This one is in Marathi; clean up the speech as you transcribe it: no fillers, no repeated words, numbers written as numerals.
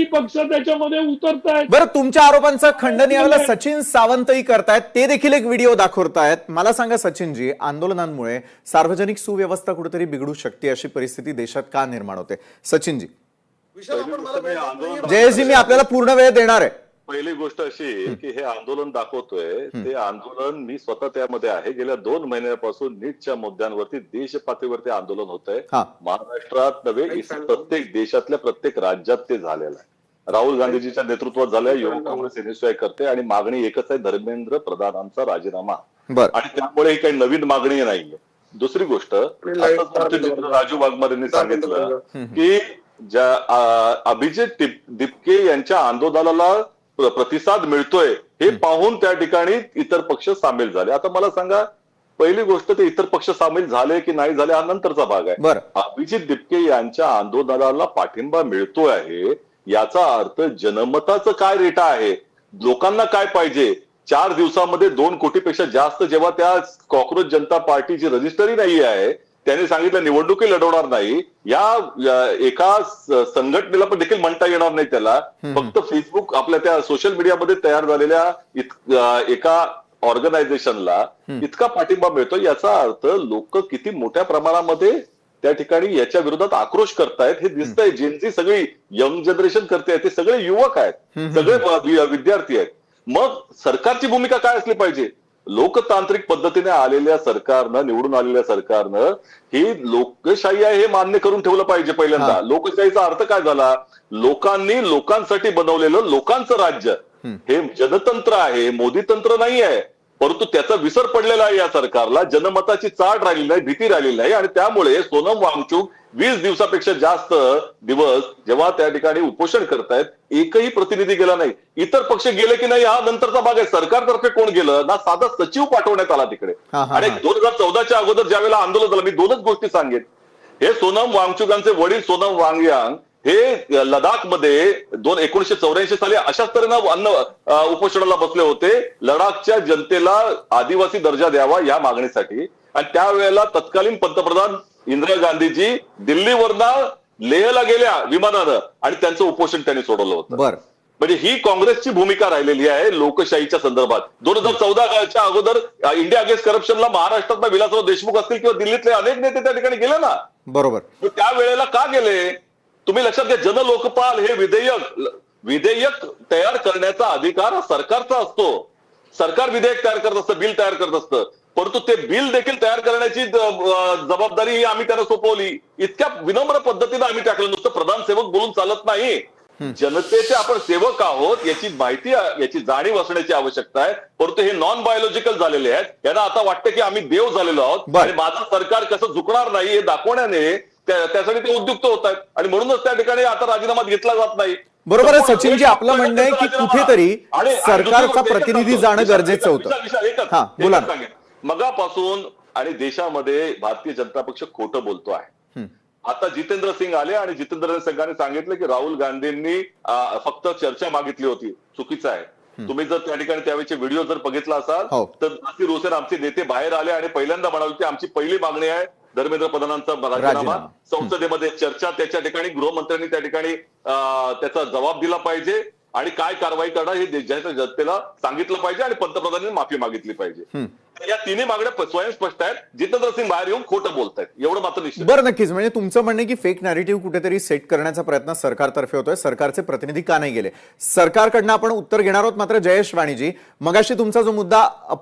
पक्ष त्याच्यामध्ये उतरतायत। बरं, तुमच्या आरोपांचं खंडन यावेळेला सचिन सावंतही करतायत, ते देखील एक व्हिडिओ दाखवतायत। मला सांगा सचिनजी, आंदोलनांमुळे सार्वजनिक सुव्यवस्था कुठेतरी बिघडू शकते, अशी परिस्थिती देशात का निर्माण होते? सचिनजी। जयेशजी, मी आपल्याला पूर्ण वेळ देणार आहे। पहिली गोष्ट अशी की हे आंदोलन दाखवतोय ते आंदोलन मी स्वतः त्यामध्ये आहे। गेल्या 2 महिन्यापासून नीटच्या मुद्द्यांवरती देश पातळीवरती आंदोलन होत आहे। महाराष्ट्रात नव्हे, प्रत्येक देशातल्या प्रत्येक राज्यात ते झालेलं आहे। राहुल गांधीजीच्या नेतृत्वात झालंय, युवक काँग्रेस एनएसयूआय करते आणि मागणी एकच आहे, धर्मेंद्र प्रधानांचा राजीनामा। आणि त्यामुळे ही काही नवीन मागणी नाहीये। दुसरी गोष्ट, राजू वाघमारे यांनी सांगितलं की ज्या अभिजित दिपके यांच्या आंदोलनाला प्रतिसाद मिळतोय हे पाहून त्या ठिकाणी इतर पक्ष सामील झाले। आता मला सांगा, पहिली गोष्ट ते इतर पक्ष सामील झाले की नाही झाले हा नंतरचा भाग आहे। अभिजित दिपके यांच्या आंदोलनाला पाठिंबा मिळतोय आहे याचा अर्थ जनमताचं काय रेटा आहे, लोकांना काय पाहिजे। 4 दिवसामध्ये 2 कोटीपेक्षा जास्त, जेव्हा त्या कॉक्रोच जनता पार्टीची रजिस्टरी नाही आहे, त्यांनी सांगितलं निवडणुकी लढवणार नाही, या एका संघटनेला पण देखील म्हणता येणार नाही त्याला। फक्त फेसबुक आपल्या त्या सोशल मीडियामध्ये तयार झालेल्या एका ऑर्गनायझेशनला इतका पाठिंबा मिळतो, याचा अर्थ लोक किती मोठ्या प्रमाणामध्ये त्या ठिकाणी याच्या विरोधात आक्रोश करतायत हे दिसतंय। जेनची सगळी यंग जनरेशन करते, ते सगळे युवक आहेत, सगळे विद्यार्थी आहेत। मग सरकारची भूमिका काय असली पाहिजे? लोकतांत्रिक पद्धतीने आलेल्या सरकारनं, निवडून आलेल्या सरकारनं ही लोकशाही आहे हे मान्य करून ठेवलं पाहिजे। पहिल्यांदा लोकशाहीचा अर्थ काय झाला? लोकांनी लोकांसाठी बनवलेलं लोकांचं राज्य, हे जनतंत्र आहे, मोदी तंत्र नाही आहे। परंतु त्याचा विसर पडलेला आहे या सरकारला, जनमताची चाट राहिली नाही, भीती राहिलेली नाही। आणि त्यामुळे सोनम वांगचुक 20 दिवसापेक्षा जास्त दिवस जेव्हा त्या ठिकाणी उपोषण करतायत, एकही प्रतिनिधी गेला नाही। इतर पक्ष गेले की नाही हा नंतरचा भाग आहे। सरकारतर्फे कोण गेलं ना? साधा सचिव पाठवण्यात आला तिकडे। आणि 2014च्या अगोदर ज्यावेळेला आंदोलन झालं, मी 2च गोष्टी सांगेन। हे सोनम वांगचुकांचे वडील सोनम वांगयांग हे लडाखमध्ये 1984 साली अशाच तऱ्हेनं उपोषणाला बसले होते, लडाखच्या जनतेला आदिवासी दर्जा द्यावा या मागणीसाठी। आणि त्यावेळेला तत्कालीन पंतप्रधान इंदिरा गांधीजी दिल्लीवरनं लेहला गेल्या विमानानं आणि त्यांचं उपोषण त्यांनी सोडवलं होतं। म्हणजे ही काँग्रेसची भूमिका राहिलेली आहे लोकशाहीच्या संदर्भात। 2014च्या अगोदर इंडिया अगेन्स्ट करप्शनला महाराष्ट्रातला विलासराव देशमुख असतील किंवा दिल्लीतले अनेक नेते त्या ठिकाणी गेले ना। त्या वेळेला का गेले? तुम्ही लक्षात घ्या, जनलोकपाल हे विधेयक तयार करण्याचा अधिकार हा सरकारचा असतो। सरकार विधेयक तयार करत असतं, बिल तयार करत असतं, परंतु ते बिल देखील तयार करण्याची जबाबदारी ही आम्ही त्यांना सोपवली। इतक्या विनम्र पद्धतीने आम्ही टाकलं, नुसतं प्रधान सेवक बोलून चालत नाही। जनतेचे आपण सेवक आहोत याची माहिती, याची जाणीव असण्याची आवश्यकता आहे। परंतु हे नॉन बायोलॉजिकल झालेले आहेत, यांना आता वाटतं की आम्ही देव झालेलो आहोत आणि माझं सरकार कसं झुकणार नाही हे दाखवण्याने त्यासाठी ते उद्युक्त होत आहेत। आणि म्हणूनच त्या ठिकाणी आता राजीनामा घेतला जात नाही। बरोबर आहे सचिनजी, आपलं म्हणणं आहे की कुठेतरी सरकारचा प्रतिनिधी जाणं गरजेचं होतं। मगापासून आणि देशामध्ये भारतीय जनता पक्ष खोटं बोलतो आहे। आता जितेंद्र सिंग आले आणि जितेंद्र सिंगांनी सांगितलं की राहुल गांधींनी फक्त चर्चा मागितली होती। चुकीचं आहे। तुम्ही जर त्या ठिकाणी त्यावेळेचे व्हिडिओ जर बघितला असाल तर नासिर हुसेन आमचे नेते बाहेर आले आणि पहिल्यांदा म्हणाले की आमची पहिली मागणी आहे धर्मेंद्र प्रधानांचा राजीनामा। संसदेमध्ये चर्चा, त्याच्या ठिकाणी गृहमंत्र्यांनी त्या ठिकाणी त्याचा जबाब दिला पाहिजे आणि काय कारवाई करणार हे देशाच्या जनतेला सांगितलं पाहिजे आणि पंतप्रधानांनी माफी मागितली पाहिजे। या तिन्ही मागण्या स्वयं स्पष्ट आहेत। जितेंद्र सिंग बाहेर येऊन खोटं बोलतायत, एवढं मात्र निश्चित। बरं, नक्कीच। म्हणजे तुमचं म्हणणं की फेक नॅरेटिव्ह कुठेतरी सेट करण्याचा प्रयत्न सरकारतर्फे होतोय, सरकारचे प्रतिनिधी का नाही गेले? सरकारकडनं आपण उत्तर घेणार आहोत। मात्र जयेश वाणीजी, मगाशी तुमचा जो मुद्दा